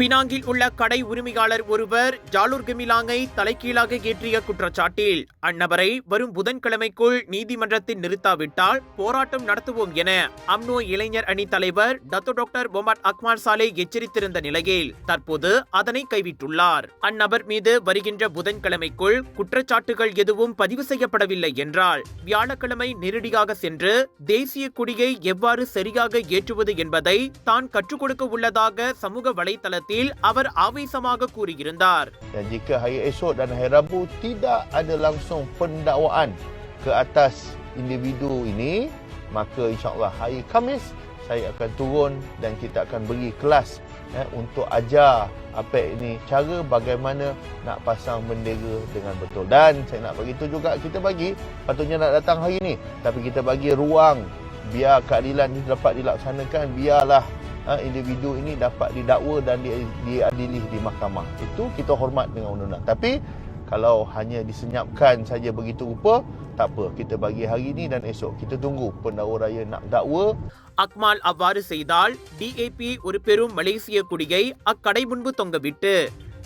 பினாங்கில் உள்ள கடை உரிமையாளர் ஒருவர் ஜாலூர் கெமிலாங்கை தலைகீழாக ஏற்றிய குற்றச்சாட்டில் அந்நபரை வரும் புதன்கிழமைக்குள் நீதிமன்றத்தில் நிறுத்தாவிட்டால் போராட்டம் நடத்துவோம் என அம்னோ இளைஞர் அணி தலைவர் டாக்டர் முகமது அக்மால் சாலே எச்சரித்திருந்த நிலையில் தற்போது அதனை கைவிட்டுள்ளார். அந்நபர் மீது வருகின்ற புதன்கிழமைக்குள் குற்றச்சாட்டுகள் எதுவும் பதிவு செய்யப்படவில்லை என்றால் வியாழக்கிழமை நேரடியாக சென்று தேசிய கொடியை எவ்வாறு சரியாக ஏற்றுவது என்பதை தான் கற்றுக் கொடுக்க உள்ளதாக சமூக வலைதளத்தில் அவர் ஆவேசமாக கூறியிருந்தார். Dan jika hari esok dan hari Rabu tidak ada langsung pendakwaan ke atas individu ini, maka insya-Allah hari Khamis saya akan turun dan kita akan beri kelas untuk ajar apa ini cara bagaimana nak pasang bendera dengan betul. Dan saya nak bagi tu juga, kita bagi patutnya nak datang hari ni, tapi kita bagi ruang biar keadilan ini dapat dilaksanakan, biarlah individu ini dapat didakwa dan diadili di mahkamah. Itu kita hormat dengan undang-undang. Tapi kalau hanya disenyapkan saja begitu rupa, tak apa. Kita bagi hari ini dan esok. Kita tunggu pendakwa raya nak dakwa. Akmal அவ்வாறு செய்தால் DAP ஒரு பெரும் மலேசிய கொடியை அக்கடை முன்பு தொங்கவிட்டு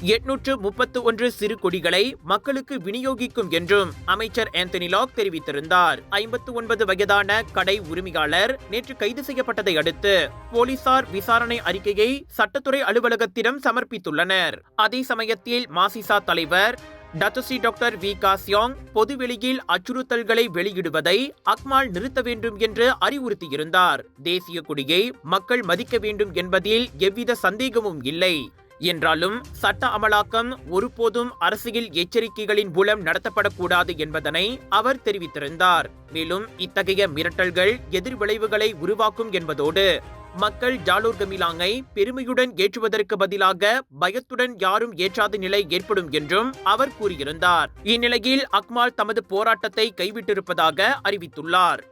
831 சிறு கொடிகளை மக்களுக்கு விநியோகிக்கும் என்றும் அமைச்சர் ஆந்தனி லாக் தெரிவித்திருந்தார். 59 வயதான கடை உரிமையாளர் நேற்று கைது செய்யப்பட்டதை அடுத்து போலீசார் விசாரணை அறிக்கையை சட்டத்துறை அலுவலகத்திடம் சமர்ப்பித்துள்ளனர். அதே சமயத்தில் மாசிசா தலைவர் டாக்டர் வி காசியோங் பொதுவெளியில் அச்சுறுத்தல்களை வெளியிடுவதை அக்மால் நிறுத்த வேண்டும் என்று அறிவுறுத்தியிருந்தார். தேசிய கொடியை மக்கள் மதிக்க வேண்டும் என்பதில் எவ்வித சந்தேகமும் இல்லை என்றாலும் சட்ட அமலாக்கம் ஒருபோதும் அரசியல் எச்சரிக்கைகளின் மூலம் நடத்தப்படக்கூடாது என்பதனை அவர் தெரிவித்திருந்தார். மேலும் இத்தகைய மிரட்டல்கள் எதிர்விளைவுகளை உருவாக்கும் என்பதோடு மக்கள் ஜாலூர் கெமிலாங்கை பெருமையுடன் ஏற்றுவதற்கு பதிலாக பயத்துடன் யாரும் ஏற்றாத நிலை ஏற்படும் என்றும் அவர் கூறியிருந்தார். இந்நிலையில் அக்மால் தமது போராட்டத்தை கைவிட்டிருப்பதாக அறிவித்துள்ளார்.